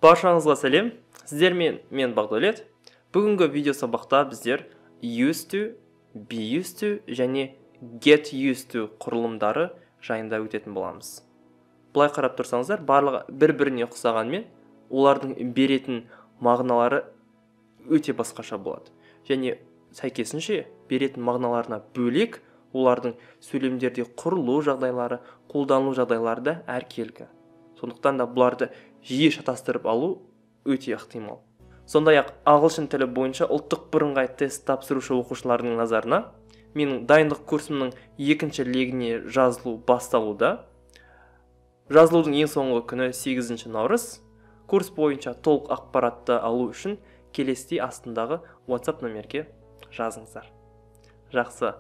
Баршаңызға сәлем, сіздермен мен Бағдәулет. Бүгінгі видео сабақта біздер used to, be used to және get used to құрылымдары жайында өтетін боламыз. Бұлай қарап тұрсаңыздар, барлығы бір-біріне ұқсағанмен, олардың беретін мағыналары өте басқаша болады. Және сәйкесінше беретін мағыналарына бөлек, олардың сөйлемдерде құрылу жағдайлары, қолданылу жағдайлары да әркелкі. Сондықтан да бұларды жиі шатастырып алу өте ықтимал. Сондай-ақ ағылшын тілі бойынша ұлттық бірыңғай тест тапсырушы оқушылардың назарына менің дайындық курсымның екінші легіне жазылу басталуда. Жазылудың ең соңғы күні 8 наурыз. Курс бойынша толық ақпаратты алу үшін келесідей астындағы WhatsApp нөмерге жазыңыздар. Жақсы.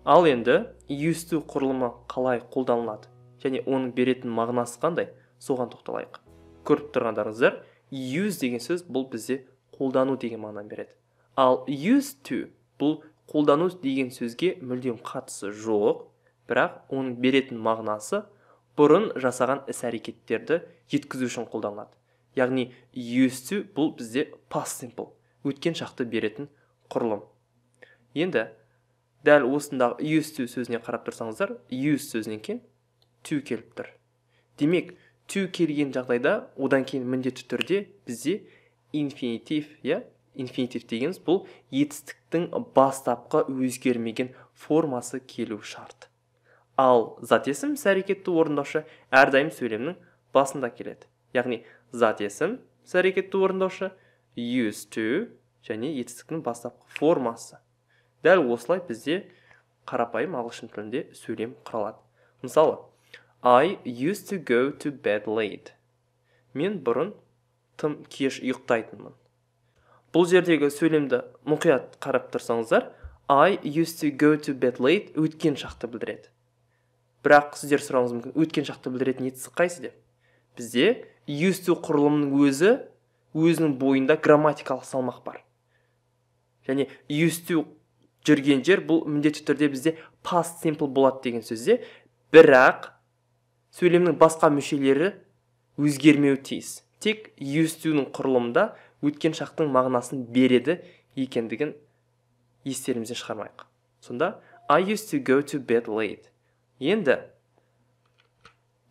Ал енді used to құрылымы қалай қолданылады және оның беретін мағынасы қандай, соған тоқталайық. Көріп тұрғандарыңыздар, use деген сөз бұл бізде қолдану деген мағынаны береді. Ал used to бұл қолдану деген сөзге мүлдем қатысы жоқ, бірақ оның беретін мағынасы бұрын жасаған іс-әрекеттерді жеткізу үшін қолданылады. Яғни used to бұл бізде past simple, өткен шақты беретін құрылым. Енді дәл осындағы used to сөзіне қарап тұрсаңыздар, use сөзінен кейін to келіп тұр. Демек, to келген жағдайда одан кейін міндетті түрде бізде infinitive, infinitive дегеніміз бұл етістіктің бастапқы өзгермеген формасы келу шарт. Ал зат есім іс-әрекетті орындаушы әрдайым сөйлемнің басында келеді. Яғни зат есім іс-әрекетті орындаушы used to және етістіктің бастапқы формасы. Дәл осылай бізде қарапайым ағылшын тілінде сөйлем құралады. Мысалы, I used to go to bed late. Мен бұрын тым кеш ұйықтайтынмын. Бұл жердегі сөйлемді мұқият қарап тұрсаңыздар, I used to go to bed late өткен шақты білдіреді. Бірақ сіздер сұрауыңыз мүмкін, өткен шақты білдіретін етістік қайсы деп? Бізде used to құрылымының өзінің бойында грамматикалық салмақ бар. Және used to жүрген жер бұл міндетті түрде бізде past simple болады деген сөзде, бірақ сөйлемнің басқа мүшелері өзгермеуі тиіс. Тек used to-ның құрылымында өткен шақтың мағынасын береді екендігін естерімізден шығармайық. Сонда I used to go to bed late. Енді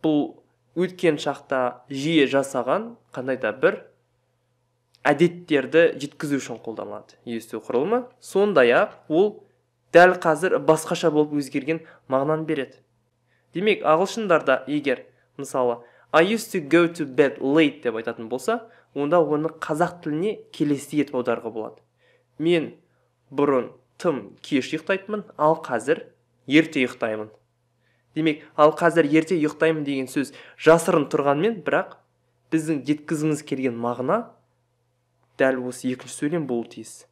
бұл өткен шақта жиі жасаған қандай да бір әдеттерді жеткізу үшін қолданылады. Used to құрылымы сондай-ақ ол дәл қазір басқаша болып өзгерген мағынаны береді. Демек, ағылшындарда егер, мысалы, I used to go to bed late деп айтатын болса, онда оны қазақ тіліне келесідей етіп аударуға болады. Мен бұрын тым кеш ұйықтайтынмын, ал қазір ерте ұйықтаймын. Демек, ал қазір ерте ұйықтаймын деген сөз жасырын тұрғанмен, бірақ біздің жеткізгіміз келген мағына дәл осы екінші сөйлем болуы тиіс.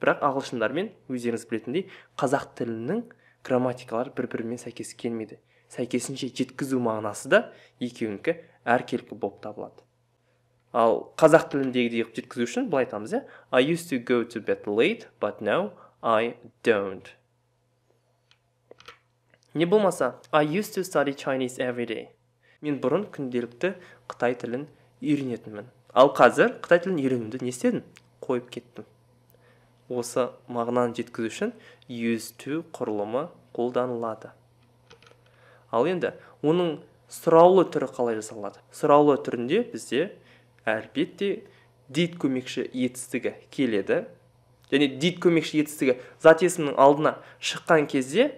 Бірақ ағылшындармен өздеріңіз білетіндей қазақ тілінің грамматикалар бір-бірімен сәйкес келмейді. Сәйкесінше жеткізу мағынасы да екеуінікі әркелкі болып табылады. Ал қазақ тіліндегідей жеткізу үшін былай айтамыз, I used to go to bed late, but now I don't. Не болмаса, I used to study Chinese every day. Мен бұрын күнделікті Қытай тілін үйренетінмін. Ал қазір Қытай тілін үйренуді не істедім? Қойып кеттім. Осы мағынаны жеткізу үшін used to құрылымы қолданылады. Ал енді оның сұраулы түрі қалай жасалады? Сұраулы түрінде бізде әлбетте did көмекші етістігі келеді. Және did көмекші етістігі зат есімнің алдына шыққан кезде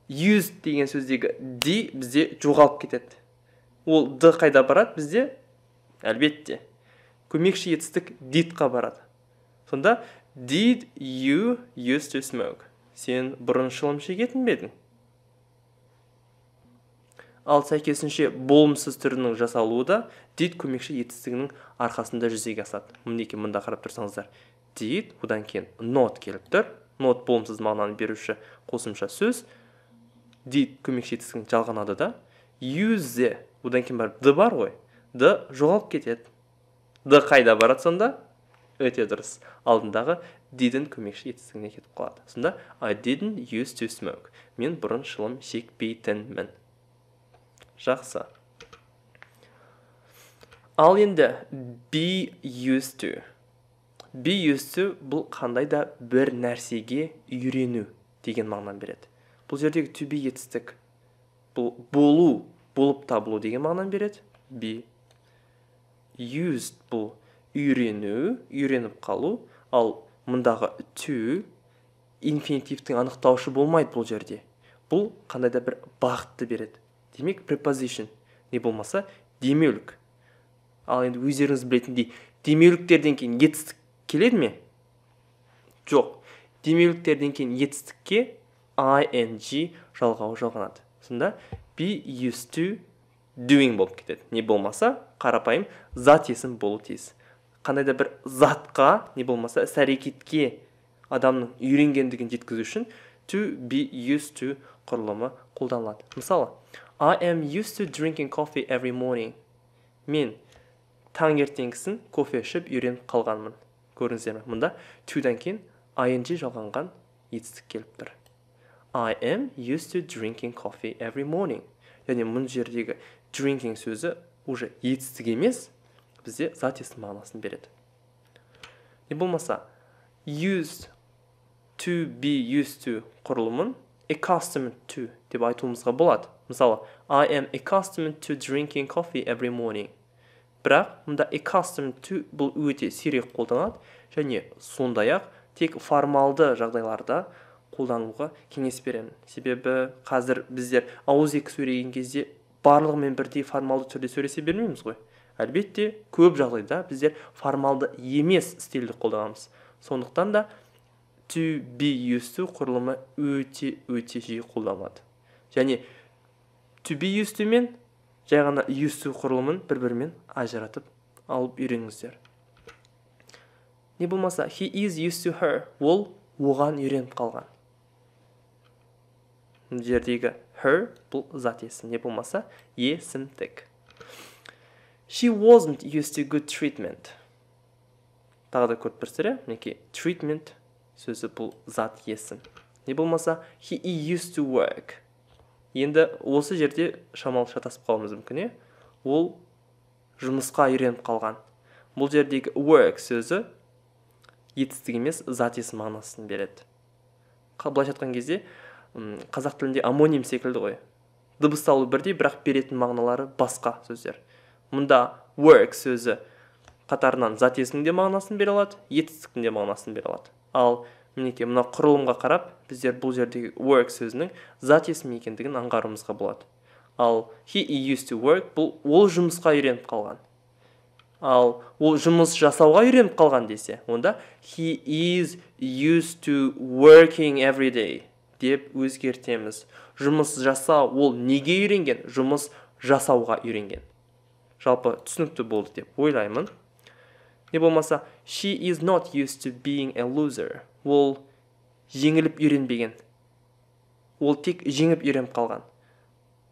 used деген сөздегі d бізде жоғалып кетеді. Ол d қайда барады бізде? Әлбетте көмекші етістік did-қа барады. Сонда Did you used to smoke? Сен бұрын шылым шегетін бе едің? Ал сәйкесінше болымсыз түрінің жасалуы да did көмекші етістігінің арқасында жүзеге асады. Мінеки мұнда қарап тұрсаңыздар. Did, одан кейін not келіп тұр. Not болымсыз мағынаны беруші қосымша сөз. Did көмекші етістігін жалғанады да. Use, одан кейін бар d бар ғой. D жоғалып кетеді. D қайда барады сонда? Өте дұрыс. Алдындағы didn't көмекші етістігіне кетіп қалады. Сонда I didn't used to smoke. Мен бұрын шылым шекпейтінмін. Жақсы. Ал енді be used to. Be used to бұл қандай да бір нәрсеге үйрену деген мағынаны береді. Бұл жердегі to be етістік. Бұл болу, болып табылу деген мағынаны береді. Be used бұл үйрену, үйреніп қалу. Ал мұндағы to инфинитивтің анықтаушы болмайды бұл жерде. Бұл қандай да бір бағытты береді. Демек preposition. Не болмаса демеулік. Ал енді өздеріңіз білетіндей демеуліктерден кейін етістік келеді ме? Жоқ. Демеуліктерден кейін етістікке ing жалғауы жалғанады. Сонда be used to doing болып кетеді. Не болмаса қарапайым зат есім болу тиіс. Қандай да бір затқа, не болмаса іс-әрекетке адамның үйренгендігін жеткізу үшін to be used to құрылымы қолданылады. Мысалы, I am used to drinking coffee every morning. Мен таңертеңгісін кофе ішіп үйреніп қалғанмын. Көрдіңіздер ме? Мұнда to-дан кейін ing жалғанған етістік келіп тұр. I am used to drinking coffee every morning. Яғни мұн жердегі drinking сөзі уже етістік емес, бізде зат есім мағынасын береді. Не болмаса, used to be used to құрылымын accustomed to деп айтуымызға болады. Мысалы, I am accustomed to drinking coffee every morning. Бірақ мұнда accustomed to бұл өте сирек қолданады, және сондай-ақ тек формалды жағдайларда қолдануға кеңес беремін. Себебі қазір біздер ауызекі сөйлеген кезде барлығымен бірдей формалды түрде сөйлесе бермейміз ғой. Әлбетте, көп жағдайда біздер формалды емес стильді қолданамыз. Сондықтан да to be used to құрылымы өте жиі қолданылады. Және to be used to мен жай ғана used to құрылымын бір-бірімен ажыратып алып үйреніңіздер. Не болмаса, he is used to her. Ол оған үйреніп қалған. Жердегі her бұл зат есім. Не болмаса, есімдік. She wasn't used to good treatment. Тағы да көріп бірсіре, мінекей treatment сөзі бұл зат есім. Не болмаса, he used to work. Енді осы жерде шамалы шатасып қалуымыз мүмкін. Ол жұмысқа үйреніп қалған. Бұл жердегі work сөзі етістік емес, зат есім мағынасын береді. Былайша айтқан кезде қазақ тілінде амоним секілді ғой. Дыбысталуы бірдей, бірақ беретін мағыналары басқа сөздер. Мұнда work сөзі қатарынан зат есімнің де мағынасын бере алады, етістіктің де мағынасын бере алады. Ал мінекей мына құрылымға қарап, біздер бұл жердегі work сөзінің зат есім екендігін аңғаруымызға болады. Ал he used to work бұл ол жұмысқа үйреніп қалған. Ал ол жұмыс жасауға үйреніп қалған десе, онда he is used to working every day деп өзгертеміз. Жұмыс жасау ол неге үйренген? Жұмыс жасауға үйренген. Жалпы түсінікті болды деп ойлаймын. Не болмаса, she is not used to being a loser. Ол жеңіліп үйренбеген. Ол тек жеңіп үйреніп қалған.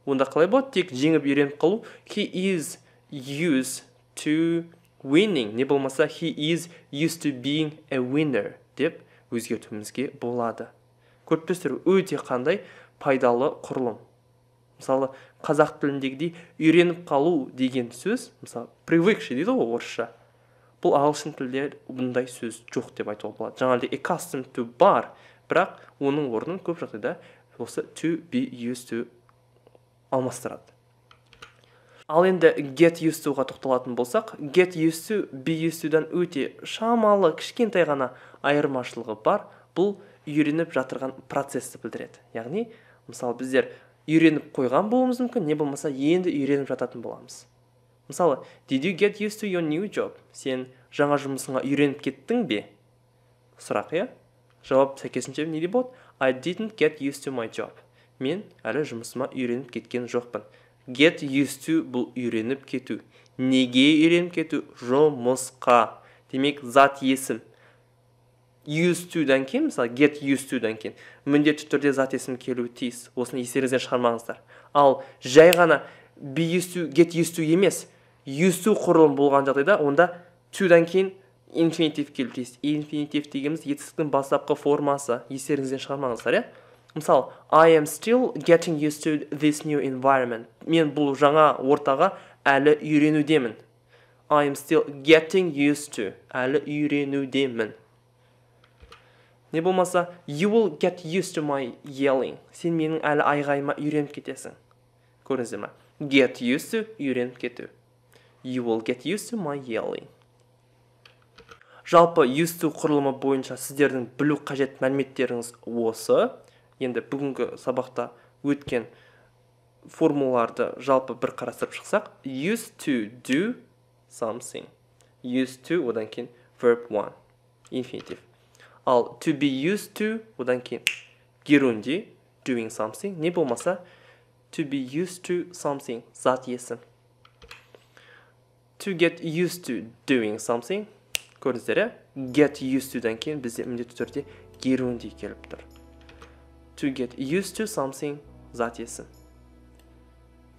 Онда қалай болады? Тек жеңіп үйреніп қалу. He is used to winning. Не болмаса, he is used to being a winner деп өзгертуімізге болады. Көріппестер өте қандай пайдалы құрылым. Мысалы, қазақ тіліндегідей үйреніп қалу деген сөз, мысалы, привыкший дейді ғой орысша. Бұл ағылшын тілде бұндай сөз жоқ деп айтуға болады. Жаңағыдай accustomed to бар, бірақ оның орнын көп жағдайда осы to be used to алмастырады. Ал енді get used to-ға тоқталатын болсақ, get used to, be used to-дан өте шамалы кішкентай ғана айырмашылығы бар. Бұл үйреніп жатырған процесті білдіреді. Яғни, мысалы, біздер үйреніп қойған болуымыз мүмкін, не болмаса енді үйреніп жататын боламыз. Мысалы, did you get used to your new job? Сен жаңа жұмысыңа үйреніп кеттің бе? Сұрақ, Жауап сәйкесінше не деп болады? I didn't get used to my job. Мен әлі жұмысыма үйреніп кеткен жоқпын. Get used to бұл үйреніп кету. Неге үйреніп кету? Жұмысқа. Демек, зат есім. Used to-дан кейін, мысалы, get used to-дан кейін, міндетті түрде зат есім келуі тиіс. Осыны естеріңізден шығармаңыздар. Ал жай ғана be used to, get used to емес, used to құрылым болған жағдайда, онда to-дан кейін infinitive келуі тиіс. Infinitive дегеніміз етістіктің бастапқы формасы. Естеріңізден шығармаңыздар, Мысалы, I am still getting used to this new environment. Мен бұл жаңа ортаға әлі үйренудемін. I'm still getting used to. Әлі үйренудемін. Не болмаса, you will get used to my yelling. Сен менің әлі айғайыма үйреніп кетесің. Көрдіңіздер ме? Get used to, үйреніп кету. You will get used to my yelling. Жалпы used to құрылымы бойынша сіздердің білу қажет мәліметтеріңіз осы. Енді бүгінгі сабақта өткен формулаларды жалпы бір қарастырып шықсақ, used to do something. Used to, одан кейін verb 1, infinitive. Ал to be used to, одан кейін геруndi, doing something. Не болмаса, to be used to something, зат есім. To get used to doing something, көрдіңіздер, get used to-дан кейін бізде міндетті түрде геруndi келіп тұр. To get used to something, зат есім.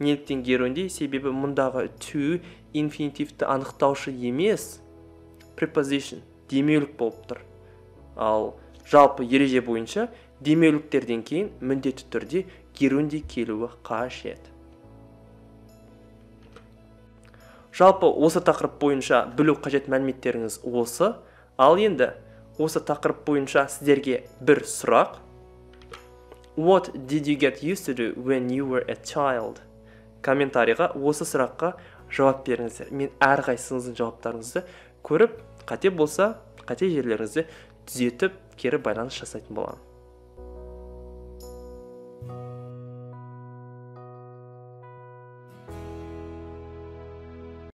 Неліктен геруndi? Себебі мұндағы to инфинитивті анықтаушы емес, preposition, демеулік болып тұр. Ал жалпы ереже бойынша демеуліктерден кейін міндетті түрде геруndi келуі қажет. Жалпы осы тақырып бойынша білу қажет мәліметтеріңіз осы. Ал енді осы тақырып бойынша сіздерге бір сұрақ. What did you get used to do when you were a child? Комментарийға осы сұраққа жауап беріңіздер. Мен әрқайсыңыздың жауаптарыңызды көріп, қате болса, қате жерлеріңізді түзетіп, кері байланыс жасайтын боламын.